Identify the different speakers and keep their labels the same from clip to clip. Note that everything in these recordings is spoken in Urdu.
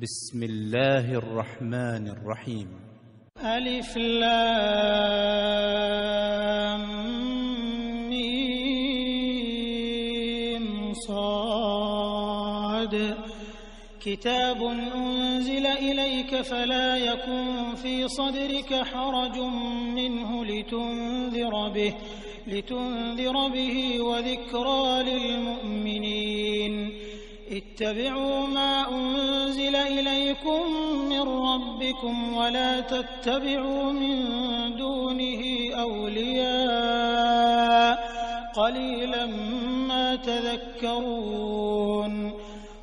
Speaker 1: بسم اللہ الرحمن الرحیم.
Speaker 2: الف لام میم صاد کتاب انزل الیک فلا یکن فی صدرک حرج منہ لتنذر به وذکرى للمؤمنین. اتبعوا ما انزل الیکم من ربکم ولا تتبعوا من دونه اولیاء قلیلا ما تذکرون.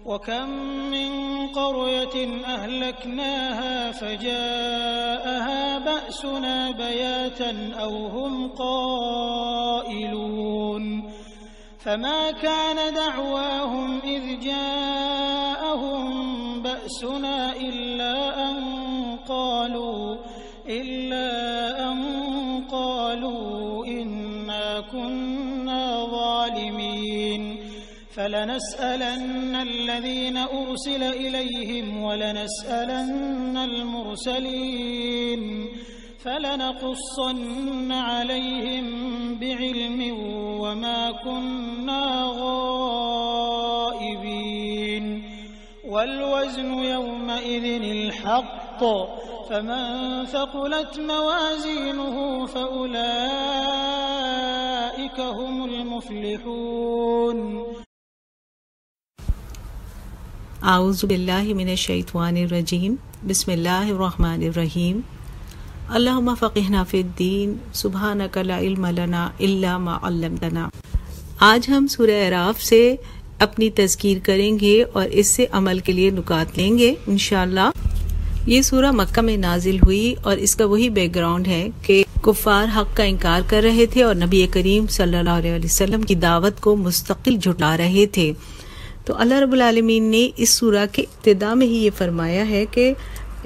Speaker 2: وكم من قرية أهلكناها فجاءها بأسنا بياتا أو هم قائلون. فما كان دعواهم إذ جاءهم بأسنا إلا أن قالوا إنا كنا ظالمين. فلنسألن الذين أرسل إليهم ولنسألن المرسلين فلنقصن عليهم بعلم وما كنا غائبين. والوزن يومئذ الحق فمن ثقلت موازينه فأولئك هم المفلحون.
Speaker 3: اعوذ باللہ من الشیطان الرجیم. بسم اللہ الرحمن الرحیم. اللہم فقہنا فی الدین سبحانک لا علم لنا الا ما علمتنا. آج ہم سورہ اعراف سے اپنی تذکیر کریں گے اور اس سے عمل کے لیے نکات لیں گے انشاءاللہ. یہ سورہ مکہ میں نازل ہوئی اور اس کا وہی بیک گراؤنڈ ہے کہ کفار حق کا انکار کر رہے تھے اور نبی کریم صلی اللہ علیہ وسلم کی دعوت کو مستقل جھٹلا رہے تھے. تو اللہ رب العالمین نے اس سورہ کے ابتدا میں ہی یہ فرمایا ہے کہ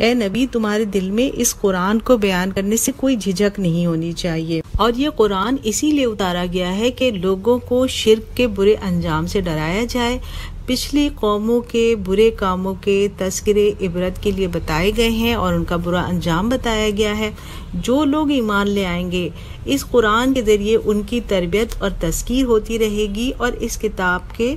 Speaker 3: اے نبی تمہارے دل میں اس قرآن کو بیان کرنے سے کوئی جھجک نہیں ہونی چاہیے. اور یہ قرآن اسی لیے اتارا گیا ہے کہ لوگوں کو شرک کے برے انجام سے ڈرایا جائے. پچھلی قوموں کے برے کاموں کے تذکرے عبرت کے لیے بتائے گئے ہیں اور ان کا برا انجام بتایا گیا ہے. جو لوگ ایمان لے آئیں گے اس قرآن کے ذریعے ان کی تربیت اور تذکیر ہوتی رہے گی اور اس کتاب کے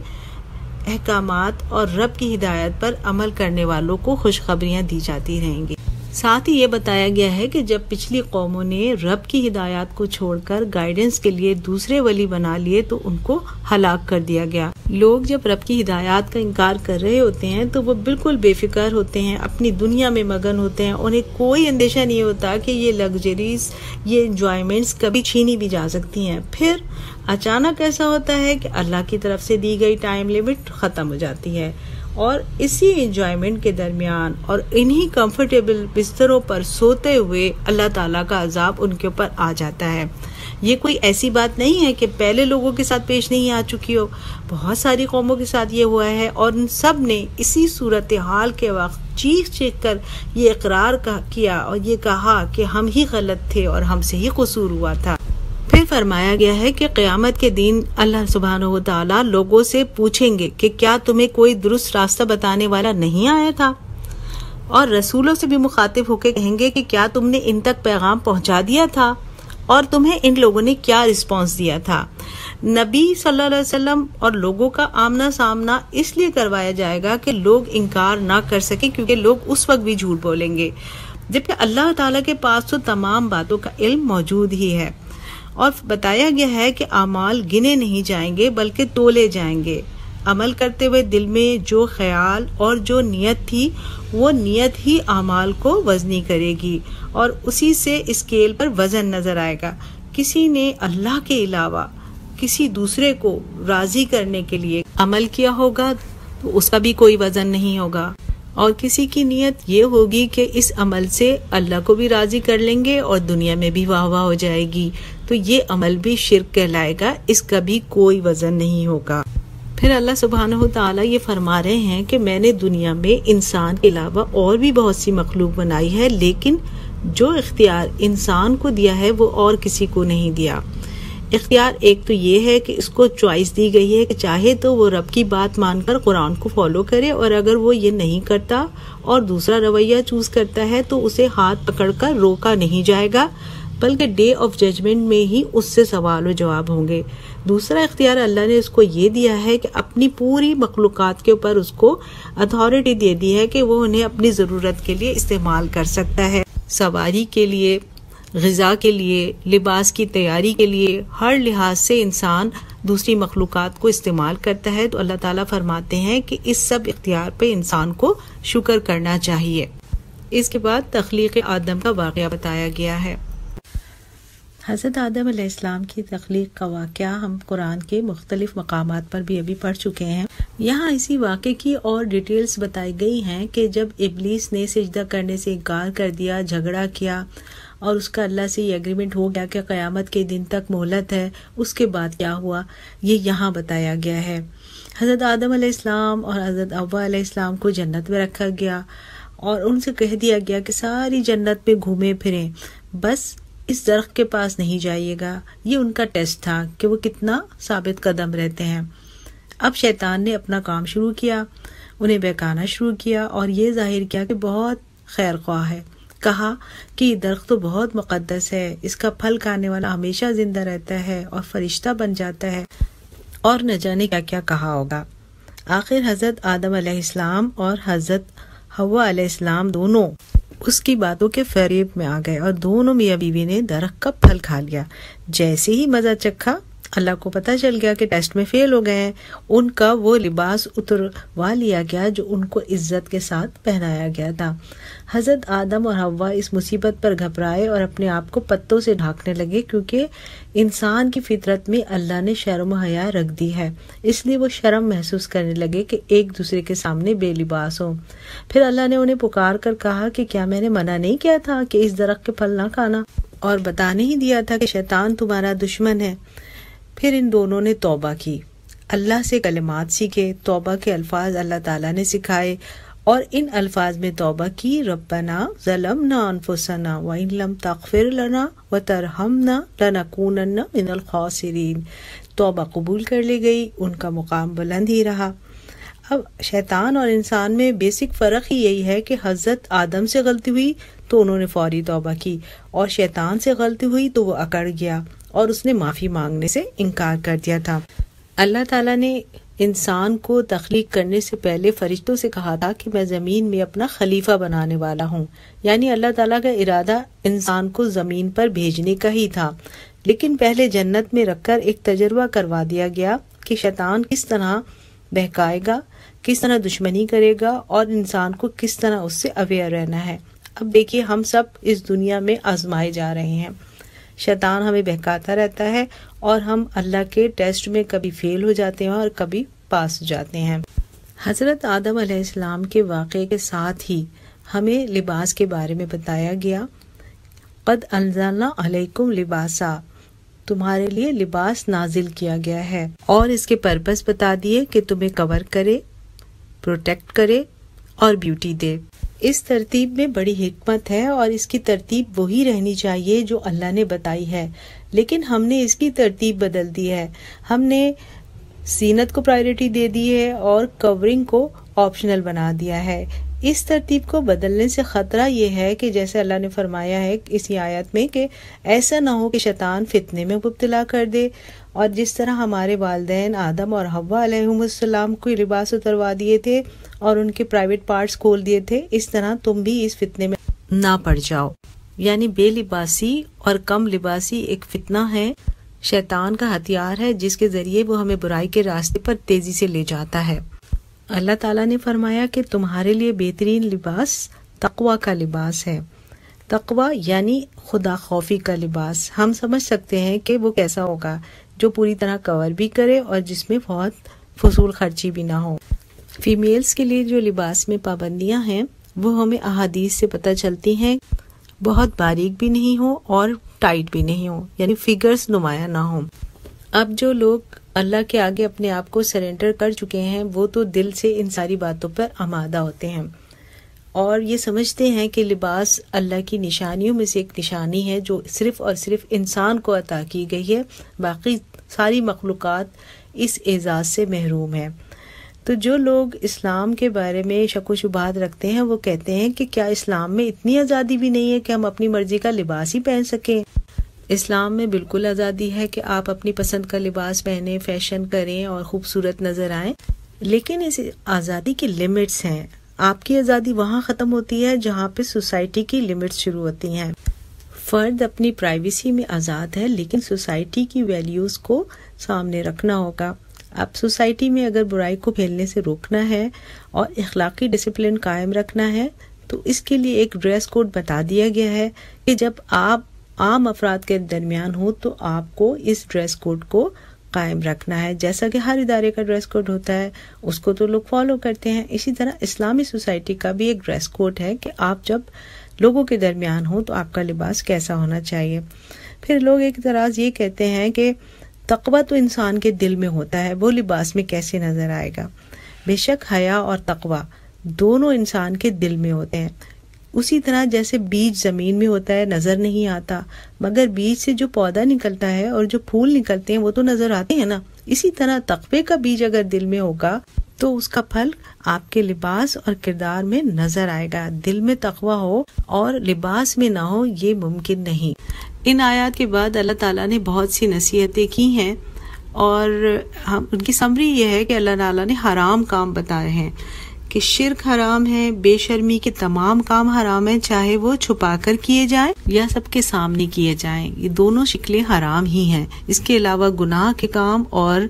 Speaker 3: احکامات اور رب کی ہدایت پر عمل کرنے والوں کو خوشخبریاں دی جاتی رہیں گی. ساتھ ہی یہ بتایا گیا ہے کہ جب پچھلی قوموں نے رب کی ہدایات کو چھوڑ کر گائیڈنس کے لیے دوسرے ولی بنا لیے تو ان کو ہلاک کر دیا گیا. لوگ جب رب کی ہدایات کا انکار کر رہے ہوتے ہیں تو وہ بالکل بے فکر ہوتے ہیں، اپنی دنیا میں مگن ہوتے ہیں. انہیں کوئی اندیشہ نہیں ہوتا کہ یہ لگژریز، یہ انجوائمنٹس کبھی چھینی بھی جا سکتی ہیں. پھر اچانک ایسا ہوتا ہے کہ اللہ کی طرف سے دی گئی ٹائم لمٹ ختم ہو جاتی ہے اور اسی انجوائمنٹ کے درمیان اور انہی کمفرٹیبل بستروں پر سوتے ہوئے اللہ تعالیٰ کا عذاب ان کے اوپر آ جاتا ہے. یہ کوئی ایسی بات نہیں ہے کہ پہلے لوگوں کے ساتھ پیش نہیں آ چکی ہو، بہت ساری قوموں کے ساتھ یہ ہوا ہے اور ان سب نے اسی صورتحال کے وقت چیخ کر یہ اقرار کیا اور یہ کہا کہ ہم ہی غلط تھے اور ہم سے ہی قصور ہوا تھا. پھر فرمایا گیا ہے کہ قیامت کے دن اللہ سبحانہ و تعالیٰ لوگوں سے پوچھیں گے کہ کیا تمہیں کوئی درست راستہ بتانے والا نہیں آیا تھا، اور رسولوں سے بھی مخاطب ہو کے کہیں گے کہ کیا تم نے ان تک پیغام پہنچا دیا تھا اور تمہیں ان لوگوں نے کیا رسپانس دیا تھا. نبی صلی اللہ علیہ وسلم اور لوگوں کا آمنا سامنا اس لیے کروایا جائے گا کہ لوگ انکار نہ کر سکیں، کیونکہ لوگ اس وقت بھی جھوٹ بولیں گے جبکہ اللہ تعالیٰ کے پاس تو تمام باتوں کا علم موجود ہی ہے. اور بتایا گیا ہے کہ اعمال گنے نہیں جائیں گے بلکہ تولے جائیں گے. عمل کرتے ہوئے دل میں جو خیال اور جو نیت تھی وہ نیت ہی اعمال کو وزنی کرے گی اور اسی سے اسکیل پر وزن نظر آئے گا. کسی نے اللہ کے علاوہ کسی دوسرے کو راضی کرنے کے لیے عمل کیا ہوگا تو اس کا بھی کوئی وزن نہیں ہوگا، اور کسی کی نیت یہ ہوگی کہ اس عمل سے اللہ کو بھی راضی کر لیں گے اور دنیا میں بھی واہ واہ ہو جائے گی، تو یہ عمل بھی شرک کہلائے گا، اس کا بھی کوئی وزن نہیں ہوگا. پھر اللہ سبحانہ و تعالیٰ یہ فرما رہے ہیں کہ میں نے دنیا میں انسان کے علاوہ اور بھی بہت سی مخلوق بنائی ہے، لیکن جو اختیار انسان کو دیا ہے وہ اور کسی کو نہیں دیا. اختیار ایک تو یہ ہے کہ اس کو چوائس دی گئی ہے کہ چاہے تو وہ رب کی بات مان کر قرآن کو فالو کرے، اور اگر وہ یہ نہیں کرتا اور دوسرا رویہ چوز کرتا ہے تو اسے ہاتھ پکڑ کر روکا نہیں جائے گا، بلکہ ڈے آف ججمنٹ میں ہی اس سے سوال و جواب ہوں گے۔ دوسرا اختیار اللہ نے اس کو یہ دیا ہے کہ اپنی پوری مخلوقات کے اوپر اس کو اتھارٹی دے دی ہے کہ وہ انہیں اپنی ضرورت کے لیے استعمال کر سکتا ہے، سواری کے لیے، غذا کے لیے، لباس کی تیاری کے لیے، ہر لحاظ سے انسان دوسری مخلوقات کو استعمال کرتا ہے۔ تو اللہ تعالیٰ فرماتے ہیں کہ اس سب اختیار پہ انسان کو شکر کرنا چاہیے۔ اس کے بعد تخلیق آدم کا واقعہ بتایا گیا ہے۔ حضرت آدم علیہ السلام کی تخلیق کا واقعہ ہم قرآن کے مختلف مقامات پر بھی ابھی پڑھ چکے ہیں۔ یہاں اسی واقعے کی اور ڈیٹیلز بتائی گئی ہیں کہ جب ابلیس نے سجدہ کرنے سے انکار کر دیا، جھگڑا کیا، اور اس کا اللہ سے یہ ایگریمنٹ ہو گیا کہ قیامت کے دن تک مہلت ہے، اس کے بعد کیا ہوا یہ یہاں بتایا گیا ہے۔ حضرت آدم علیہ السلام اور حضرت حوا علیہ السلام کو جنت میں رکھا گیا اور ان سے کہہ دیا گیا کہ ساری جنت میں گھومے پھریں، بس اس درخت کے پاس نہیں جائیے گا۔ یہ ان کا ٹیسٹ تھا کہ وہ کتنا ثابت قدم رہتے ہیں۔ اب شیطان نے اپنا کام شروع کیا، انہیں بہکانا شروع کیا اور یہ ظاہر کیا کہ بہت خیر خواہ ہے۔ کہا کہ یہ درخت تو بہت مقدس ہے، اس کا پھل کھانے والا ہمیشہ زندہ رہتا ہے اور فرشتہ بن جاتا ہے، اور نہ جانے کیا کیا کہا ہوگا۔ آخر حضرت آدم علیہ السلام اور حضرت حوا علیہ السلام دونوں اس کی باتوں کے فریب میں آ گئے اور دونوں میاں بیوی نے درخت کا پھل کھا لیا۔ جیسے ہی مزہ چکھا، اللہ کو پتہ چل گیا کہ ٹیسٹ میں فیل ہو گئے ہیں۔ ان کا وہ لباس اتروا لیا گیا جو ان کو عزت کے ساتھ پہنایا گیا تھا۔ حضرت آدم اور حوا اس مصیبت پر گھبرائے اور اپنے آپ کو پتوں سے ڈھانکنے لگے، کیونکہ انسان کی فطرت میں اللہ نے شرم و حیا رکھ دی ہے، اس لیے وہ شرم محسوس کرنے لگے کہ ایک دوسرے کے سامنے بے لباس ہوں۔ پھر اللہ نے انہیں پکار کر کہا کہ کیا میں نے منع نہیں کیا تھا کہ اس درخت کے پھل نہ کھانا، اور بتا نہیں دیا تھا کہ شیطان تمہارا دشمن ہے؟ پھر ان دونوں نے توبہ کی، اللہ سے کلمات سیکھے، توبہ کے الفاظ اللہ تعالیٰ نے سکھائے، اور ان الفاظ میں توبہ کی، ربنا ظلمنا انفسنا وان لم تغفر لنا وترحمنا لنکونن من الخاسرین۔ توبہ قبول کر لی گئی، ان کا مقام بلند ہی رہا۔ اب شیطان اور انسان میں بیسک فرق ہی یہی ہے کہ حضرت آدم سے غلطی ہوئی تو انہوں نے فوری توبہ کی، اور شیطان سے غلطی ہوئی تو وہ اکڑ گیا اور اس نے معافی مانگنے سے انکار کر دیا تھا۔ اللہ تعالیٰ نے انسان کو تخلیق کرنے سے پہلے فرشتوں سے کہا تھا کہ میں زمین میں اپنا خلیفہ بنانے والا ہوں، یعنی اللہ تعالیٰ کا ارادہ انسان کو زمین پر بھیجنے کا ہی تھا، لیکن پہلے جنت میں رکھ کر ایک تجربہ کروا دیا گیا کہ شیطان کس طرح بہکائے گا، کس طرح دشمنی کرے گا، اور انسان کو کس طرح اس سے اویئر رہنا ہے۔ اب دیکھیے ہم سب اس دنیا میں آزمائے جا رہے ہیں، شیطان ہمیں بہکاتا رہتا ہے اور ہم اللہ کے ٹیسٹ میں کبھی فیل ہو جاتے ہیں اور کبھی پاس ہو جاتے ہیں۔ حضرت آدم علیہ السلام کے واقعے کے ساتھ ہی ہمیں لباس کے بارے میں بتایا گیا، قد انزلنا علیکم لباسا، تمہارے لیے لباس نازل کیا گیا ہے، اور اس کے پرپس بتا دیے کہ تمہیں کور کرے، پروٹیکٹ کرے اور بیوٹی دے۔ اس ترتیب میں بڑی حکمت ہے اور اس کی ترتیب وہی رہنی چاہیے جو اللہ نے بتائی ہے، لیکن ہم نے اس کی ترتیب بدل دی ہے۔ ہم نے زینت کو پرائیورٹی دے دی ہے اور کورنگ کو آپشنل بنا دیا ہے۔ اس ترتیب کو بدلنے سے خطرہ یہ ہے کہ جیسے اللہ نے فرمایا ہے اسی آیت میں کہ ایسا نہ ہو کہ شیطان فتنے میں مبتلا کر دے، اور جس طرح ہمارے والدین آدم اور حوا علیہم السلام کو لباس اتروا دیے تھے اور ان کے پرائیویٹ پارٹس کھول دیے تھے، اس طرح تم بھی اس فتنے میں نہ پڑ جاؤ۔ یعنی بے لباسی اور کم لباسی ایک فتنہ ہے، شیطان کا ہتھیار ہے جس کے ذریعے وہ ہمیں برائی کے راستے پر تیزی سے لے جاتا ہے۔ اللہ تعالیٰ نے فرمایا کہ تمہارے لیے بہترین لباس تقوی کا لباس ہے۔ تقوی یعنی خدا خوفی کا لباس۔ ہم سمجھ سکتے ہیں کہ وہ کیسا ہوگا، جو پوری طرح کور بھی کرے اور جس میں بہت فضول خرچی بھی نہ ہو۔ فیمیلز کے لیے جو لباس میں پابندیاں ہیں وہ ہمیں احادیث سے پتہ چلتی ہیں، بہت باریک بھی نہیں ہو اور ٹائٹ بھی نہیں ہو، یعنی فگرز نمایاں نہ ہوں۔ اب جو لوگ اللہ کے آگے اپنے آپ کو سرنڈر کر چکے ہیں وہ تو دل سے ان ساری باتوں پر آمادہ ہوتے ہیں، اور یہ سمجھتے ہیں کہ لباس اللہ کی نشانیوں میں سے ایک نشانی ہے جو صرف اور صرف انسان کو عطا کی گئی ہے، باقی ساری مخلوقات اس اعزاز سے محروم ہے۔ تو جو لوگ اسلام کے بارے میں شک و شبہات رکھتے ہیں وہ کہتے ہیں کہ کیا اسلام میں اتنی آزادی بھی نہیں ہے کہ ہم اپنی مرضی کا لباس ہی پہن سکیں؟ اسلام میں بالکل آزادی ہے کہ آپ اپنی پسند کا لباس پہنیں، فیشن کریں اور خوبصورت نظر آئیں، لیکن اس آزادی کی لمٹس ہیں۔ آپ کی آزادی وہاں ختم ہوتی ہے جہاں پہ سوسائٹی کی لمٹس شروع ہوتی ہیں۔ فرد اپنی پرائیویسی میں آزاد ہے، لیکن سوسائٹی کی ویلیوز کو سامنے رکھنا ہوگا۔ اب سوسائٹی میں اگر برائی کو پھیلنے سے روکنا ہے اور اخلاقی ڈسپلن قائم رکھنا ہے تو اس کے لیے ایک ڈریس کوڈ بتا دیا گیا ہے کہ جب آپ عام افراد کے درمیان ہوں تو آپ کو اس ڈریس کوڈ کو قائم رکھنا ہے، جیسا کہ ہر ادارے کا ڈریس کوڈ ہوتا ہے، اس کو تو لوگ فالو کرتے ہیں۔ اسی طرح اسلامی سوسائٹی کا بھی ایک ڈریس کوڈ ہے کہ آپ جب لوگوں کے درمیان ہوں تو آپ کا لباس کیسا ہونا چاہیے۔ پھر لوگ ایک اعتراض یہ کہتے ہیں کہ تقویٰ تو انسان کے دل میں ہوتا ہے، وہ لباس میں کیسے نظر آئے گا؟ بے شک حیا اور تقویٰ دونوں انسان کے دل میں ہوتے ہیں، اسی طرح جیسے بیج زمین میں ہوتا ہے نظر نہیں آتا، مگر بیج سے جو پودا نکلتا ہے اور جو پھول نکلتے ہیں وہ تو نظر آتے ہیں نا۔ اسی طرح تقوی کا بیج اگر دل میں ہوگا تو اس کا پھل آپ کے لباس اور کردار میں نظر آئے گا۔ دل میں تقوی ہو اور لباس میں نہ ہو یہ ممکن نہیں۔ ان آیات کے بعد اللہ تعالیٰ نے بہت سی نصیحتیں کی ہیں اور ان کی سمری یہ ہے کہ اللہ تعالیٰ نے حرام کام بتائے ہیں کہ شرک حرام ہے، بے شرمی کے تمام کام حرام ہیں، چاہے وہ چھپا کر کیے جائیں یا سب کے سامنے کیے جائیں، یہ دونوں شکلیں حرام ہی ہیں۔ اس کے علاوہ گناہ کے کام اور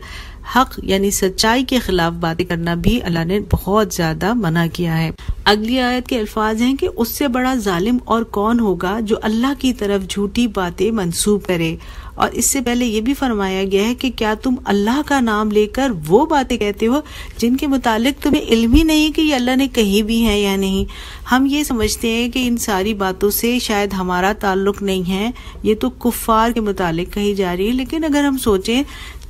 Speaker 3: حق یعنی سچائی کے خلاف باتیں کرنا بھی اللہ نے بہت زیادہ منع کیا ہے۔ اگلی آیت کے الفاظ ہیں کہ اس سے بڑا ظالم اور کون ہوگا جو اللہ کی طرف جھوٹی باتیں منسوب کرے، اور اس سے پہلے یہ بھی فرمایا گیا ہے کہ کیا تم اللہ کا نام لے کر وہ باتیں کہتے ہو جن کے متعلق تمہیں علم ہی نہیں کہ یہ اللہ نے کہی بھی ہیں یا نہیں۔ ہم یہ سمجھتے ہیں کہ ان ساری باتوں سے شاید ہمارا تعلق نہیں ہے، یہ تو کفار کے متعلق کہی جا رہی ہے، لیکن اگر ہم سوچیں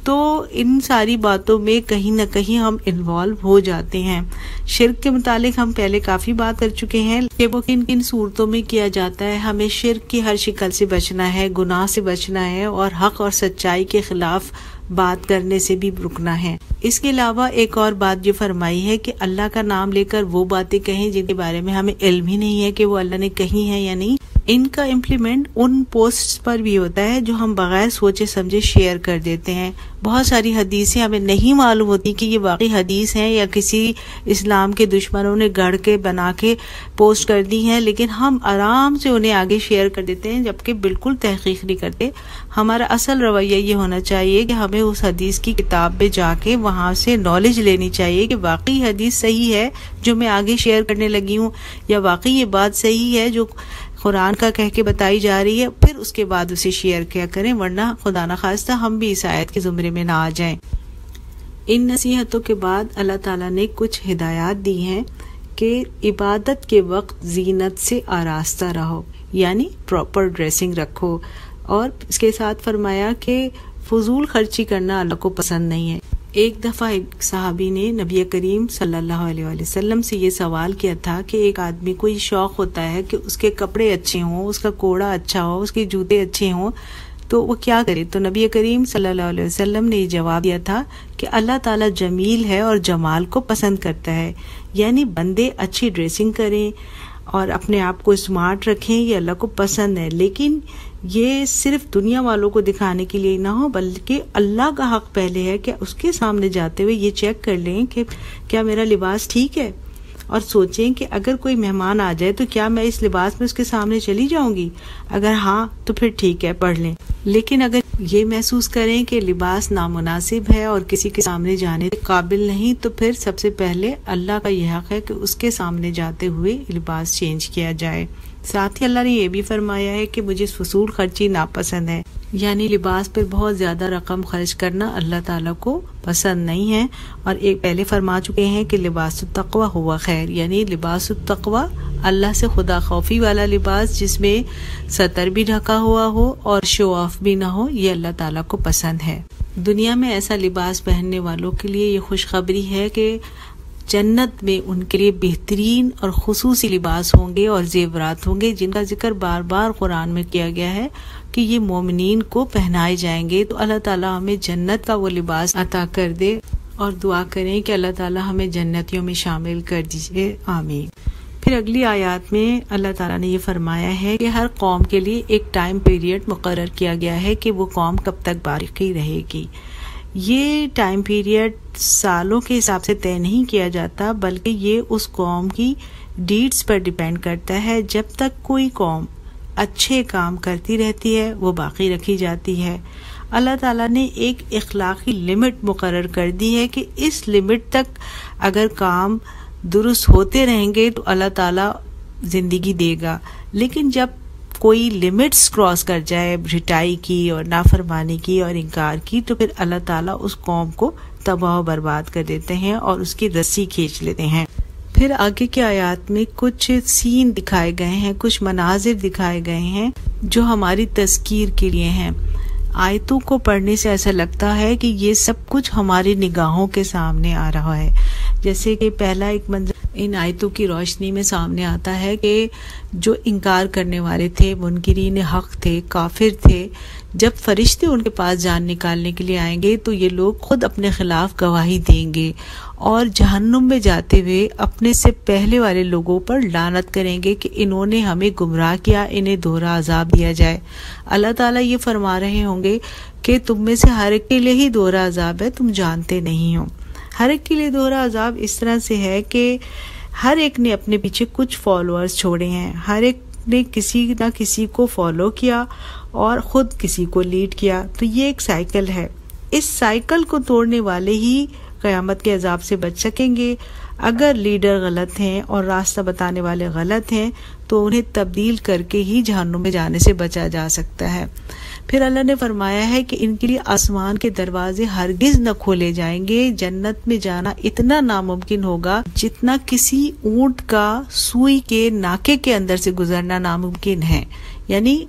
Speaker 3: تو ان ساری باتوں میں کہیں نہ کہیں ہم انوالو ہو جاتے ہیں۔ شرک کے متعلق ہم پہلے کافی بات کر چکے ہیں کہ وہ کن کن صورتوں میں کیا جاتا ہے۔ ہمیں شرک کی ہر شکل سے بچنا ہے، گناہ سے بچنا ہے اور حق اور سچائی کے خلاف بات کرنے سے بھی رکنا ہے۔ اس کے علاوہ ایک اور بات جو فرمائی ہے کہ اللہ کا نام لے کر وہ باتیں کہیں جن کے بارے میں ہمیں علم ہی نہیں ہے کہ وہ اللہ نے کہی ہیں یا نہیں۔ ان کا امپلیمنٹ ان پوسٹس پر بھی ہوتا ہے جو ہم بغیر سوچے سمجھے شیئر کر دیتے ہیں۔ بہت ساری حدیثیں ہمیں نہیں معلوم ہوتی کہ یہ واقعی حدیث ہیں یا کسی اسلام کے دشمنوں نے گڑھ کے بنا کے پوسٹ کر دی ہیں، لیکن ہم آرام سے انہیں آگے شیئر کر دیتے ہیں جبکہ بالکل تحقیق نہیں کرتے۔ ہمارا اصل رویہ یہ ہونا چاہیے کہ ہمیں اس حدیث کی کتاب میں جا کے وہاں سے نالج لینی چاہیے کہ واقعی حدیث صحیح ہے جو میں آگے شیئر کرنے لگی ہوں، یا واقعی یہ بات صحیح ہے جو قرآن کا کہہ کے بتائی جا رہی ہے، پھر اس کے بعد اسے شیئر کیا کریں، ورنہ خدا نخواستہ ہم بھی اس آیت کے زمرے میں نہ آ جائیں۔ ان نصیحتوں کے بعد اللہ تعالیٰ نے کچھ ہدایات دی ہیں کہ عبادت کے وقت زینت سے آراستہ رہو، یعنی پراپر ڈریسنگ رکھو، اور اس کے ساتھ فرمایا کہ فضول خرچی کرنا اللہ کو پسند نہیں ہے۔ ایک دفعہ ایک صحابی نے نبی کریم صلی اللہ علیہ وسلم سے یہ سوال کیا تھا کہ ایک آدمی کو یہ شوق ہوتا ہے کہ اس کے کپڑے اچھے ہوں، اس کا کوڑا اچھا ہو، اس کے جوتے اچھے ہوں، تو وہ کیا کرے؟ تو نبی کریم صلی اللہ علیہ وسلم نے یہ جواب دیا تھا کہ اللہ تعالیٰ جمیل ہے اور جمال کو پسند کرتا ہے، یعنی بندے اچھی ڈریسنگ کریں اور اپنے آپ کو اسمارٹ رکھیں، یہ اللہ کو پسند ہے، لیکن یہ صرف دنیا والوں کو دکھانے کے لیے نہ ہو بلکہ اللہ کا حق پہلے ہے کہ اس کے سامنے جاتے ہوئے یہ چیک کر لیں کہ کیا میرا لباس ٹھیک ہے، اور سوچیں کہ اگر کوئی مہمان آ جائے تو کیا میں اس لباس میں اس کے سامنے چلی جاؤں گی؟ اگر ہاں تو پھر ٹھیک ہے، پڑھ لیں، لیکن اگر یہ محسوس کریں کہ لباس نامناسب ہے اور کسی کے سامنے جانے کے قابل نہیں تو پھر سب سے پہلے اللہ کا یہ حق ہے کہ اس کے سامنے جاتے ہوئے لباس چینج کیا جائے۔ ساتھ ہی اللہ نے یہ بھی فرمایا ہے کہ مجھے فضول خرچی ناپسند ہے، یعنی لباس پر بہت زیادہ رقم خرچ کرنا اللہ تعالیٰ کو پسند نہیں ہے، اور ایک پہلے فرما چکے ہیں کہ لباس التقوی ہوا خیر، یعنی لباس التقوی اللہ سے خدا خوفی والا لباس جس میں ستر بھی ڈھکا ہوا ہو اور شو آف بھی نہ ہو، یہ اللہ تعالیٰ کو پسند ہے۔ دنیا میں ایسا لباس پہننے والوں کے لیے یہ خوشخبری ہے کہ جنت میں ان کے لیے بہترین اور خصوصی لباس ہوں گے اور زیورات ہوں گے، جن کا ذکر بار بار قرآن میں کیا گیا ہے کہ یہ مومنین کو پہنائے جائیں گے۔ تو اللہ تعالیٰ ہمیں جنت کا وہ لباس عطا کر دے، اور دعا کریں کہ اللہ تعالیٰ ہمیں جنتیوں میں شامل کر دیجیے، آمین۔ پھر اگلی آیات میں اللہ تعالیٰ نے یہ فرمایا ہے کہ ہر قوم کے لیے ایک ٹائم پیریڈ مقرر کیا گیا ہے کہ وہ قوم کب تک باقی رہے گی۔ یہ ٹائم پیریڈ سالوں کے حساب سے طے نہیں کیا جاتا، بلکہ یہ اس قوم کی ڈیڈز پر ڈیپینڈ کرتا ہے۔ جب تک کوئی قوم اچھے کام کرتی رہتی ہے وہ باقی رکھی جاتی ہے۔ اللہ تعالیٰ نے ایک اخلاقی لمٹ مقرر کر دی ہے کہ اس لمٹ تک اگر کام درست ہوتے رہیں گے تو اللہ تعالیٰ زندگی دے گا، لیکن جب کوئی لمٹس کراس کر جائے رٹائی کی اور نافرمانی کی اور انکار کی تو پھر اللہ تعالیٰ اس قوم کو تباہ و برباد کر دیتے ہیں اور اس کی رسی کھینچ لیتے ہیں۔ پھر آگے کی آیات میں کچھ سین دکھائے گئے ہیں، کچھ مناظر دکھائے گئے ہیں جو ہماری تذکیر کے لیے ہیں۔ آیتوں کو پڑھنے سے ایسا لگتا ہے کہ یہ سب کچھ ہماری نگاہوں کے سامنے آ رہا ہے۔ جیسے کہ پہلا ایک منظر ان آیتوں کی روشنی میں سامنے آتا ہے کہ جو انکار کرنے والے تھے، منکرین حق تھے، کافر تھے، جب فرشتے ان کے پاس جان نکالنے کے لیے آئیں گے تو یہ لوگ خود اپنے خلاف گواہی دیں گے اور جہنم میں جاتے ہوئے اپنے سے پہلے والے لوگوں پر لعنت کریں گے کہ انہوں نے ہمیں گمراہ کیا، انہیں دوہرا عذاب دیا جائے۔ اللہ تعالیٰ یہ فرما رہے ہوں گے کہ تم میں سے ہر ایک کے لیے ہی دوہرا عذاب ہے، تم جانتے نہیں ہو۔ ہر ایک کے لیے دوہرا عذاب اس طرح سے ہے کہ ہر ایک نے اپنے پیچھے کچھ فالوورز چھوڑے ہیں، ہر ایک نے کسی نہ کسی کو فالو کیا اور خود کسی کو لیڈ کیا، تو یہ ایک سائیکل ہے۔ اس سائیکل کو توڑنے والے ہی قیامت کے عذاب سے بچ سکیں گے۔ اگر لیڈر غلط ہیں اور راستہ بتانے والے غلط ہیں تو انہیں تبدیل کر کے ہی جہنم میں جانے سے بچا جا سکتا ہے۔ پھر اللہ نے فرمایا ہے کہ ان کے لیے آسمان کے دروازے ہرگز نہ کھولے جائیں گے۔ جنت میں جانا اتنا ناممکن ہوگا جتنا کسی اونٹ کا سوئی کے ناکے کے اندر سے گزرنا ناممکن ہے، یعنی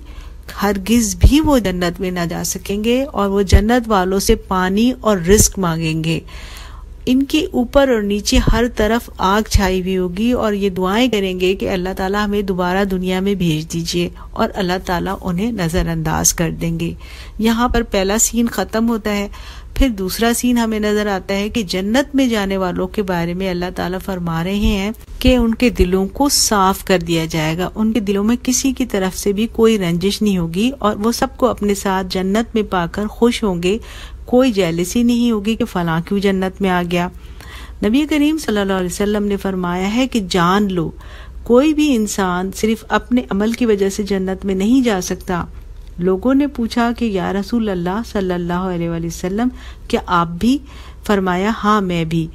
Speaker 3: ہرگز بھی وہ جنت میں نہ جا سکیں گے، اور وہ جنت والوں سے پانی اور رزق مانگیں گے۔ ان کے اوپر اور نیچے ہر طرف آگ چھائی ہوئی ہوگی اور یہ دعائیں کریں گے کہ اللہ تعالیٰ ہمیں دوبارہ دنیا میں بھیج دیجئے، اور اللہ تعالیٰ انہیں نظر انداز کر دیں گے۔ یہاں پر پہلا سین ختم ہوتا ہے۔ پھر دوسرا سین ہمیں نظر آتا ہے کہ جنت میں جانے والوں کے بارے میں اللہ تعالیٰ فرما رہے ہیں کہ ان کے دلوں کو صاف کر دیا جائے گا، ان کے دلوں میں کسی کی طرف سے بھی کوئی رنجش نہیں ہوگی، اور وہ سب کو اپنے ساتھ جنت میں پا کر خوش ہوں گے۔ کوئی جیلسی نہیں ہوگی کہ فلاں کیوں جنت میں آ گیا۔ نبی کریم صلی اللہ علیہ وسلم نے فرمایا ہے کہ جان لو، کوئی بھی انسان صرف اپنے عمل کی وجہ سے جنت میں نہیں جا سکتا۔ لوگوں نے پوچھا کہ یا رسول اللہ صلی اللہ علیہ وآلہ وسلم، کیا آپ بھی؟ فرمایا ہاں میں بھی،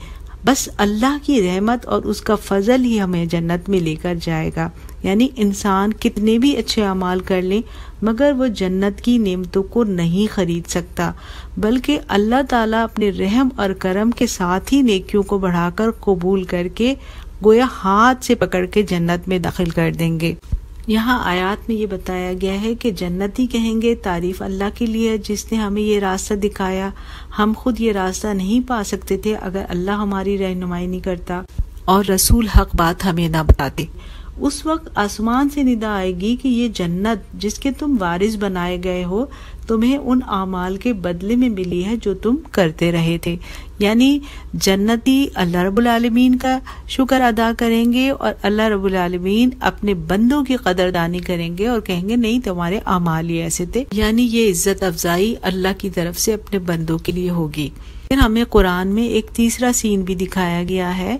Speaker 3: بس اللہ کی رحمت اور اس کا فضل ہی ہمیں جنت میں لے کر جائے گا۔ یعنی انسان کتنے بھی اچھے اعمال کر لیں مگر وہ جنت کی نعمتوں کو نہیں خرید سکتا، بلکہ اللہ تعالیٰ اپنے رحم اور کرم کے ساتھ ہی نیکیوں کو بڑھا کر قبول کر کے گویا ہاتھ سے پکڑ کے جنت میں داخل کر دیں گے۔ یہاں آیات میں یہ بتایا گیا ہے کہ جنتی کہیں گے تعریف اللہ کے لیے جس نے ہمیں یہ راستہ دکھایا، ہم خود یہ راستہ نہیں پا سکتے تھے اگر اللہ ہماری رہنمائی نہیں کرتا اور رسول حق بات ہمیں نہ بتاتے۔ اس وقت آسمان سے ندا آئے گی کہ یہ جنت جس کے تم وارث بنائے گئے ہو تمہیں ان اعمال کے بدلے میں ملی ہے جو تم کرتے رہے تھے۔ یعنی جنتی اللہ رب العالمین کا شکر ادا کریں گے اور اللہ رب العالمین اپنے بندوں کی قدردانی کریں گے اور کہیں گے نہیں تمہارے اعمال ہی ایسے تھے۔ یعنی یہ عزت افزائی اللہ کی طرف سے اپنے بندوں کے لیے ہوگی۔ پھر ہمیں قرآن میں ایک تیسرا سین بھی دکھایا گیا ہے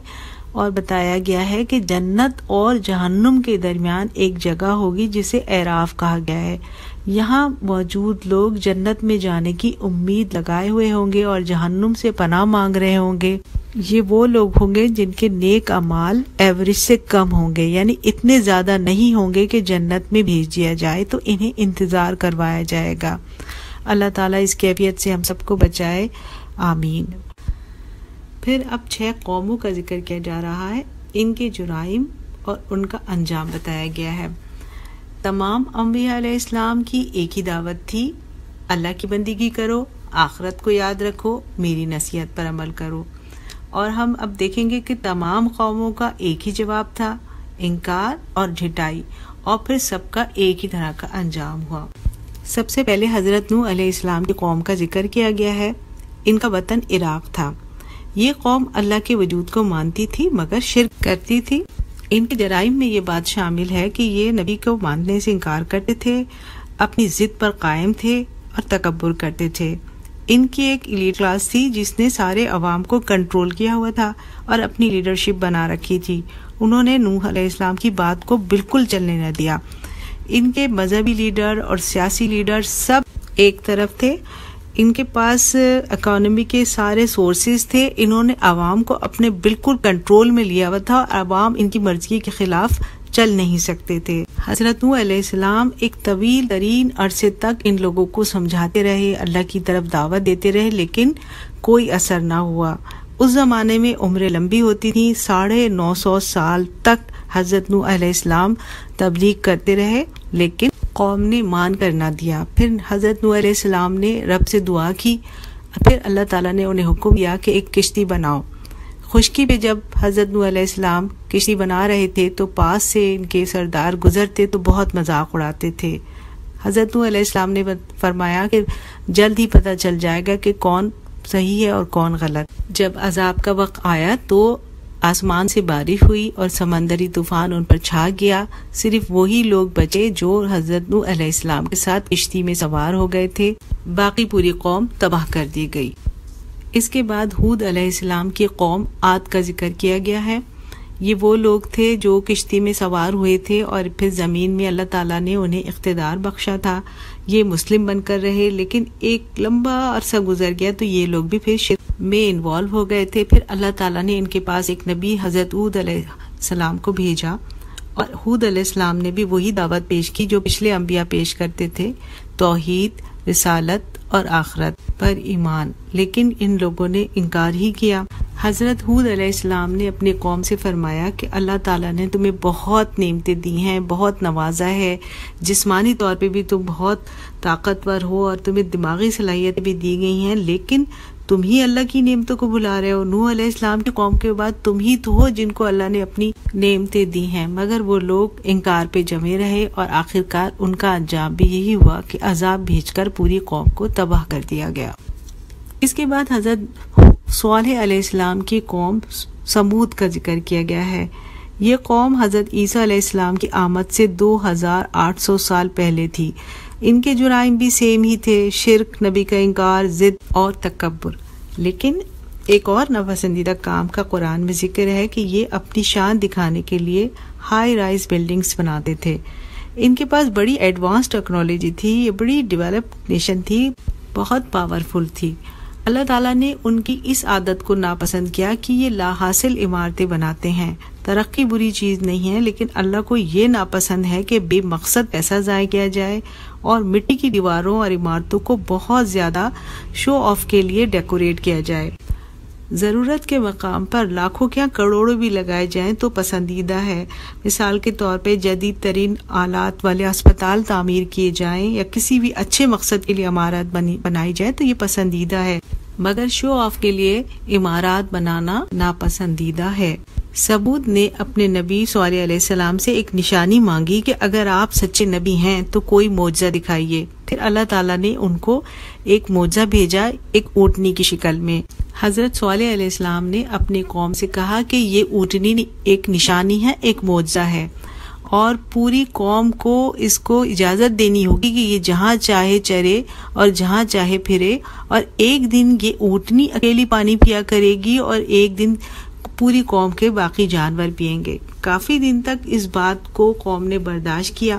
Speaker 3: اور بتایا گیا ہے کہ جنت اور جہنم کے درمیان ایک جگہ ہوگی جسے اعراف کہا گیا ہے۔ یہاں موجود لوگ جنت میں جانے کی امید لگائے ہوئے ہوں گے اور جہنم سے پناہ مانگ رہے ہوں گے۔ یہ وہ لوگ ہوں گے جن کے نیک اعمال ایوریج سے کم ہوں گے، یعنی اتنے زیادہ نہیں ہوں گے کہ جنت میں بھیج دیا جائے، تو انہیں انتظار کروایا جائے گا۔ اللہ تعالیٰ اس کیفیت سے ہم سب کو بچائے، آمین۔ پھر اب 6 قوموں کا ذکر کیا جا رہا ہے، ان کے جرائم اور ان کا انجام بتایا گیا ہے۔ تمام انبیاء علیہ السلام کی ایک ہی دعوت تھی، اللہ کی بندگی کرو، آخرت کو یاد رکھو، میری نصیحت پر عمل کرو۔ اور ہم اب دیکھیں گے کہ تمام قوموں کا ایک ہی جواب تھا، انکار اور جھٹائی، اور پھر سب کا ایک ہی طرح کا انجام ہوا۔ سب سے پہلے حضرت نوح علیہ السلام کی قوم کا ذکر کیا گیا ہے۔ ان کا وطن عراق تھا۔ یہ قوم اللہ کے وجود کو مانتی تھی مگر شرک کرتی تھی۔ ان کے جرائم میں یہ بات شامل ہے کہ یہ نبی کو ماننے سے انکار کرتے تھے، اپنی ضد پر قائم تھے اور تکبر کرتے تھے۔ ان کی ایک ایلیٹ کلاس تھی جس نے سارے عوام کو کنٹرول کیا ہوا تھا اور اپنی لیڈرشپ بنا رکھی تھی۔ انہوں نے نوح علیہ السلام کی بات کو بالکل چلنے نہ دیا۔ ان کے مذہبی لیڈر اور سیاسی لیڈر سب ایک طرف تھے۔ ان کے پاس اکانومی کے سارے سورسز تھے۔ انہوں نے عوام کو اپنے بالکل کنٹرول میں لیا ہوا تھا اور عوام ان کی مرضی کے خلاف چل نہیں سکتے تھے۔ حضرت نوح علیہ السلام ایک طویل ترین عرصے تک ان لوگوں کو سمجھاتے رہے، اللہ کی طرف دعوت دیتے رہے، لیکن کوئی اثر نہ ہوا۔ اس زمانے میں عمریں لمبی ہوتی تھیں، 950 سال تک حضرت نوح علیہ السلام تبلیغ کرتے رہے لیکن قوم نے مان کر نہ دیا۔ پھر حضرت نوح علیہ السلام نے رب سے دعا کی، پھر اللہ تعالیٰ نے انہیں حکم دیا کہ ایک کشتی بناؤ۔ خشکی پہ جب حضرت نوح علیہ السلام کشتی بنا رہے تھے تو پاس سے ان کے سردار گزرتے تو بہت مذاق اڑاتے تھے۔ حضرت نوح علیہ السلام نے فرمایا کہ جلد ہی پتہ چل جائے گا کہ کون صحیح ہے اور کون غلط۔ جب عذاب کا وقت آیا تو آسمان سے بارش ہوئی اور سمندری طوفان ان پر چھا گیا۔ صرف وہی لوگ بچے جو حضرت نوح علیہ السلام کے ساتھ کشتی میں سوار ہو گئے تھے، باقی پوری قوم تباہ کر دی گئی۔ اس کے بعد ہود علیہ السلام کی قوم عاد کا ذکر کیا گیا ہے۔ یہ وہ لوگ تھے جو کشتی میں سوار ہوئے تھے اور پھر زمین میں اللہ تعالیٰ نے انہیں اقتدار بخشا تھا۔ یہ مسلم بن کر رہے لیکن ایک لمبا عرصہ گزر گیا تو یہ لوگ بھی پھر شرک میں انوالو ہو گئے تھے۔ پھر اللہ تعالیٰ نے ان کے پاس ایک نبی حضرت ہود علیہ السلام کو بھیجا اور ہود علیہ السلام نے بھی وہی دعوت پیش کی جو پچھلے انبیاء پیش کرتے تھے، توحید، رسالت اور آخرت پر ایمان، لیکن ان لوگوں نے انکار ہی کیا۔ حضرت ہود علیہ السلام نے اپنے قوم سے فرمایا کہ اللہ تعالیٰ نے تمہیں بہت نعمتیں دی ہیں، بہت نوازا ہے، جسمانی طور پہ بھی تم بہت طاقتور ہو اور تمہیں دماغی صلاحیتیں بھی دی گئی ہیں، لیکن تم ہی اللہ کی نعمتوں کو بھلا رہے ہو۔ نوح علیہ السلام کی قوم کے بعد تم ہی تو ہو جن کو اللہ نے اپنی نعمتیں دی ہیں، مگر وہ لوگ انکار پہ جمے رہے اور آخرکار ان کا انجام بھی یہی ہوا کہ عذاب بھیج کر پوری قوم کو تباہ کر دیا گیا۔ اس کے بعد حضرت صالح علیہ السلام کی قوم سمود کا ذکر کیا گیا ہے۔ یہ قوم حضرت عیسیٰ علیہ السلام کی آمد سے 2800 سال پہلے تھی۔ ان کے جرائم بھی سیم ہی تھے، شرک، نبی کا انکار، ضد اور تکبر۔ لیکن ایک اور ناپسندیدہ کام کا قرآن میں ذکر ہے کہ یہ اپنی شان دکھانے کے لیے ہائی رائز بلڈنگز بناتے تھے۔ ان کے پاس بڑی ایڈوانس ٹیکنالوجی تھی، یہ بڑی ڈیولپ نیشن تھی، بہت پاورفل تھی۔ اللہ تعالیٰ نے ان کی اس عادت کو ناپسند کیا کہ یہ لا حاصل عمارتیں بناتے ہیں۔ ترقی بری چیز نہیں ہے، لیکن اللہ کو یہ ناپسند ہے کہ بے مقصد پیسہ ضائع کیا جائے اور مٹی کی دیواروں اور عمارتوں کو بہت زیادہ شو آف کے لیے ڈیکوریٹ کیا جائے۔ ضرورت کے مقام پر لاکھوں کیا کروڑوں بھی لگائے جائیں تو پسندیدہ ہے۔ مثال کے طور پہ جدید ترین آلات والے اسپتال تعمیر کیے جائیں یا کسی بھی اچھے مقصد کے لیے عمارت بنائی جائے تو یہ پسندیدہ ہے، مگر شو آف کے لیے عمارات بنانا ناپسندیدہ ہے۔ سمود نے اپنے نبی صالح علیہ السلام سے ایک نشانی مانگی کہ اگر آپ سچے نبی ہیں تو کوئی معجزہ دکھائیے۔ پھر اللہ تعالیٰ نے ان کو ایک معجزہ بھیجا، ایک اونٹنی کی شکل میں۔ حضرت صالح علیہ السلام نے اپنی قوم سے کہا کہ یہ اونٹنی ایک نشانی ہے، ایک معجزہ ہے، اور پوری قوم کو اس کو اجازت دینی ہوگی کہ یہ جہاں چاہے چرے اور جہاں چاہے پھرے، اور ایک دن یہ اونٹنی اکیلی پانی پیا کرے گی اور ایک دن پوری قوم کے باقی جانور پئیں گے۔ کافی دن تک اس بات کو قوم نے برداشت کیا۔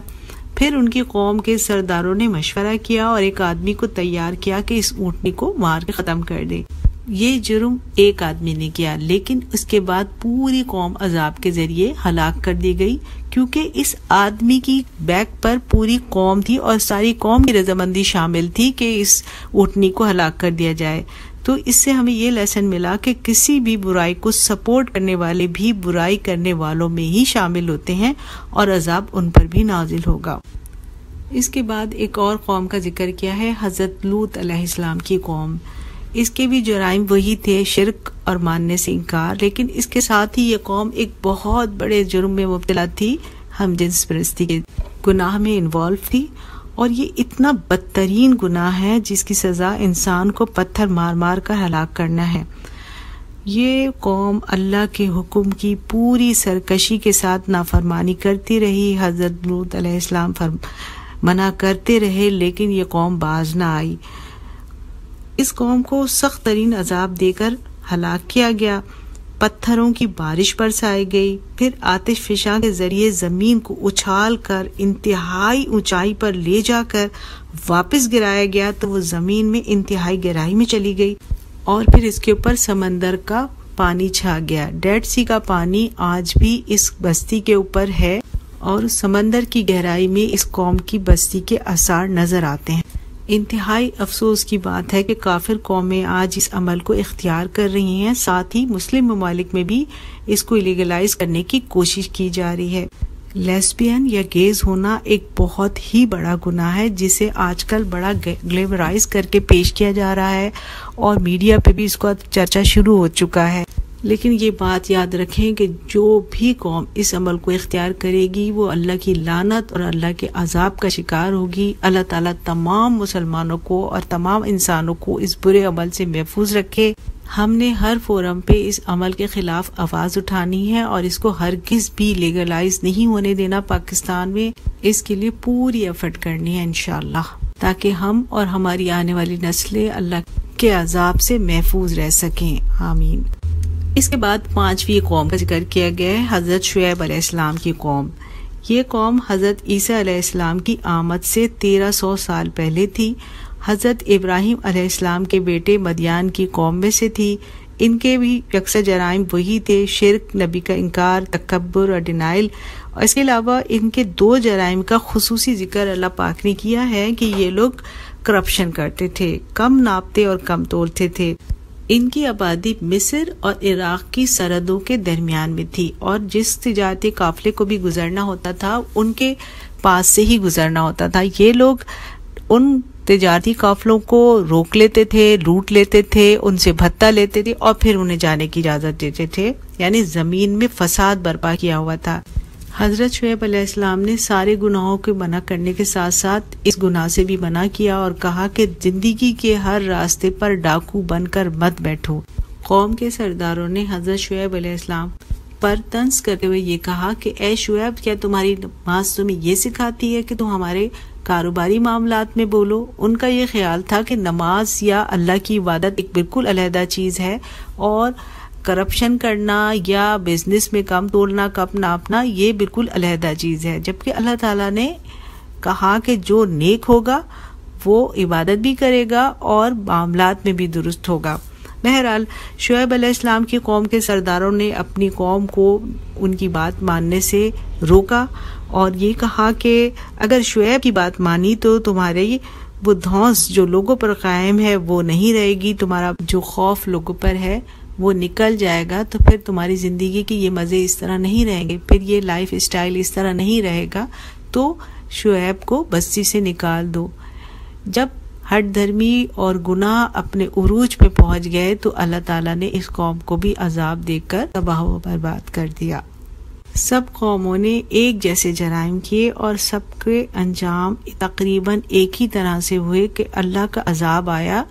Speaker 3: پھر ان کی قوم کے سرداروں نے مشورہ کیا اور ایک آدمی کو تیار کیا کہ اس اونٹنی کو مار کے ختم کر دے۔ یہ جرم ایک آدمی نے کیا، لیکن اس کے بعد پوری قوم عذاب کے ذریعے ہلاک کر دی گئی، کیونکہ اس آدمی کی بیک پر پوری قوم تھی اور ساری قوم کی رضامندی شامل تھی کہ اس اونٹنی کو ہلاک کر دیا جائے۔ تو اس سے ہمیں یہ لیسن ملا کہ کسی بھی برائی کو سپورٹ کرنے والے بھی برائی کرنے والوں میں ہی شامل ہوتے ہیں اور عذاب ان پر بھی نازل ہوگا۔ اس کے بعد ایک اور قوم کا ذکر کیا ہے، حضرت لوط علیہ السلام کی قوم۔ اس کے بھی جرائم وہی تھے، شرک اور ماننے سے انکار، لیکن اس کے ساتھ ہی یہ قوم ایک بہت بڑے جرم میں مبتلا تھی، ہم جنس پرستی کے گناہ میں انوالو تھی، اور یہ اتنا بدترین گناہ ہے جس کی سزا انسان کو پتھر مار مار کر ہلاک کرنا ہے۔ یہ قوم اللہ کے حکم کی پوری سرکشی کے ساتھ نافرمانی کرتی رہی، حضرت لوط علیہ السلام منع کرتے رہے، لیکن یہ قوم باز نہ آئی۔ اس قوم کو سخت ترین عذاب دے کر ہلاک کیا گیا، پتھروں کی بارش برسائی گئی، پھر آتش فشاں کے ذریعے زمین کو اچھال کر انتہائی اونچائی پر لے جا کر واپس گرایا گیا تو وہ زمین میں انتہائی گہرائی میں چلی گئی، اور پھر اس کے اوپر سمندر کا پانی چھا گیا۔ ڈیڈ سی کا پانی آج بھی اس بستی کے اوپر ہے، اور سمندر کی گہرائی میں اس قوم کی بستی کے آثار نظر آتے ہیں۔ انتہائی افسوس کی بات ہے کہ کافر قومیں آج اس عمل کو اختیار کر رہی ہیں، ساتھ ہی مسلم ممالک میں بھی اس کو لیگلائز کرنے کی کوشش کی جا رہی ہے۔ لیسبین یا گیز ہونا ایک بہت ہی بڑا گناہ ہے، جسے آج کل بڑا گلیمرائز کر کے پیش کیا جا رہا ہے، اور میڈیا پہ بھی اس کا چرچا شروع ہو چکا ہے۔ لیکن یہ بات یاد رکھیں کہ جو بھی قوم اس عمل کو اختیار کرے گی وہ اللہ کی لعنت اور اللہ کے عذاب کا شکار ہوگی۔ اللہ تعالیٰ تمام مسلمانوں کو اور تمام انسانوں کو اس برے عمل سے محفوظ رکھے۔ ہم نے ہر فورم پہ اس عمل کے خلاف آواز اٹھانی ہے، اور اس کو ہرگز بھی لیگلائز نہیں ہونے دینا پاکستان میں۔ اس کے لیے پوری ایفرٹ کرنی ہے انشاءاللہ، تاکہ ہم اور ہماری آنے والی نسلیں اللہ کے عذاب سے محفوظ رہ سکیں، آمین۔ اس کے بعد 5ویں قوم کا ذکر کیا گیا ہے، حضرت شعیب علیہ السلام کی قوم۔ یہ قوم حضرت عیسیٰ علیہ السلام کی آمد سے 1300 سال پہلے تھی۔ حضرت ابراہیم علیہ السلام کے بیٹے مدیان کی قوم میں سے تھی۔ ان کے بھی یکساں جرائم وہی تھے، شرک، نبی کا انکار، تکبر اور ڈینائل۔ اور اس کے علاوہ ان کے 2 جرائم کا خصوصی ذکر اللہ پاک نے کیا ہے کہ یہ لوگ کرپشن کرتے تھے، کم ناپتے اور کم تولتے تھے۔ ان کی آبادی مصر اور عراق کی سرحدوں کے درمیان میں تھی، اور جس تجارتی قافلے کو بھی گزرنا ہوتا تھا ان کے پاس سے ہی گزرنا ہوتا تھا۔ یہ لوگ ان تجارتی قافلوں کو روک لیتے تھے، لوٹ لیتے تھے، ان سے بھتہ لیتے تھے، اور پھر انہیں جانے کی اجازت دیتے تھے، یعنی زمین میں فساد برپا کیا ہوا تھا۔ حضرت شعیب علیہ السلام نے سارے گناہوں کو منع کرنے کے ساتھ ساتھ اس گناہ سے بھی منع کیا، اور کہا کہ زندگی کے ہر راستے پر ڈاکو بن کر مت بیٹھو۔ قوم کے سرداروں نے حضرت شعیب علیہ السلام پر طنز کرتے ہوئے یہ کہا کہ اے شعیب، کیا تمہاری نماز تمہیں یہ سکھاتی ہے کہ تم ہمارے کاروباری معاملات میں بولو؟ ان کا یہ خیال تھا کہ نماز یا اللہ کی عبادت ایک بالکل علیحدہ چیز ہے، اور کرپشن کرنا یا بزنس میں کم تولنا، کم ناپنا، یہ بالکل علیحدہ چیز ہے، جبکہ اللہ تعالیٰ نے کہا کہ جو نیک ہوگا وہ عبادت بھی کرے گا اور معاملات میں بھی درست ہوگا۔ بہرحال شعیب علیہ السلام کی قوم کے سرداروں نے اپنی قوم کو ان کی بات ماننے سے روکا، اور یہ کہا کہ اگر شعیب کی بات مانی تو تمہاری وہ دھونس جو لوگوں پر قائم ہے وہ نہیں رہے گی، تمہارا جو خوف لوگوں پر ہے وہ نکل جائے گا، تو پھر تمہاری زندگی کے یہ مزے اس طرح نہیں رہیں گے، پھر یہ لائف اسٹائل اس طرح نہیں رہے گا، تو شعیب کو بستی سے نکال دو۔ جب ہٹ دھرمی اور گناہ اپنے عروج پہ پہنچ گئے تو اللہ تعالیٰ نے اس قوم کو بھی عذاب دے کر تباہ و برباد کر دیا۔ سب قوموں نے ایک جیسے جرائم کیے، اور سب کے انجام تقریباً ایک ہی طرح سے ہوئے کہ اللہ کا عذاب آیا۔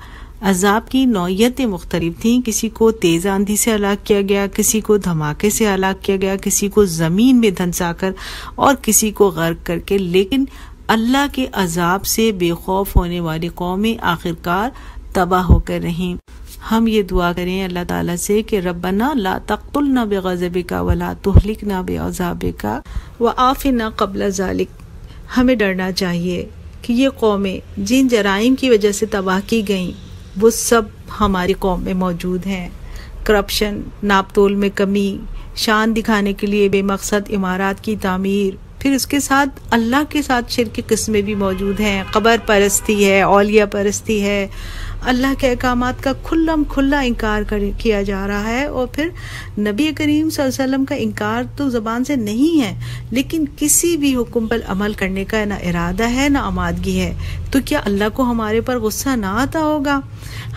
Speaker 3: عذاب کی نوعیتیں مختلف تھیں، کسی کو تیز آندھی سے ہلاک کیا گیا، کسی کو دھماکے سے ہلاک کیا گیا، کسی کو زمین میں دھنسا کر، اور کسی کو غرق کر کے، لیکن اللہ کے عذاب سے بے خوف ہونے والی قومیں آخرکار تباہ ہو کر رہیں۔ ہم یہ دعا کریں اللہ تعالیٰ سے کہ ربنا لا تقتلنا بغضبک ولا تہلکنا بعذابک وعافنا قبل ذلک۔ ہمیں ڈرنا چاہیے کہ یہ قومیں جن جرائم کی وجہ سے تباہ کی گئیں وہ سب ہماری قوم میں موجود ہیں۔ کرپشن، ناپ تول میں کمی، شان دکھانے کے لیے بے مقصد عمارات کی تعمیر، پھر اس کے ساتھ اللہ کے ساتھ شرک کی قسمیں بھی موجود ہیں، قبر پرستی ہے، اولیاء پرستی ہے، اللہ کے احکامات کا کھلا انکار کیا جا رہا ہے، اور پھر نبی کریم صلی اللہ علیہ وسلم کا انکار تو زبان سے نہیں ہے، لیکن کسی بھی حکم پر عمل کرنے کا نہ ارادہ ہے نہ آمادگی ہے، تو کیا اللہ کو ہمارے پر غصہ نہ آتا ہوگا؟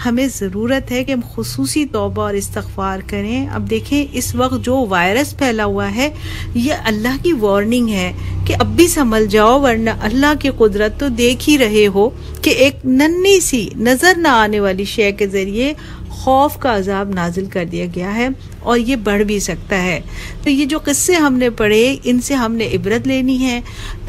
Speaker 3: ہمیں ضرورت ہے کہ ہم خصوصی توبہ اور استغفار کریں۔ اب دیکھیں اس وقت جو وائرس پھیلا ہوا ہے یہ اللہ کی وارننگ ہے کہ اب بھی سنبھل جاؤ، ورنہ اللہ کی قدرت تو دیکھ ہی رہے ہو کہ ایک ننھی سی نظر نہ آنے والی شے کے ذریعے خوف کا عذاب نازل کر دیا گیا ہے، اور یہ بڑھ بھی سکتا ہے۔ تو یہ جو قصے ہم نے پڑھے ان سے ہم نے عبرت لینی ہے،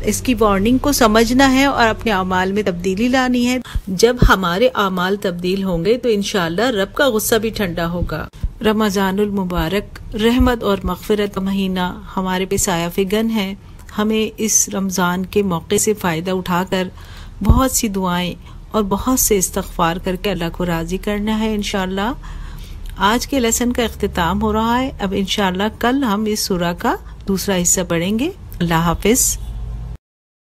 Speaker 3: اس کی وارننگ کو سمجھنا ہے اور اپنے اعمال میں تبدیلی لانی ہے۔ جب ہمارے اعمال تبدیل ہوں گے تو انشاءاللہ رب کا غصہ بھی ٹھنڈا ہوگا۔ رمضان المبارک رحمت اور مغفرت کا مہینہ ہمارے پہ سایہ فگن ہے۔ ہمیں اس رمضان کے موقع سے فائدہ اٹھا کر بہت سی دعائیں اور بہت سے استغفار کر کے اللہ کو راضی کرنا ہے انشاءاللہ۔ آج کے لیسن کا اختتام ہو رہا ہے، اب انشاءاللہ کل ہم اس سورہ کا دوسرا حصہ پڑھیں گے۔ اللہ حافظ۔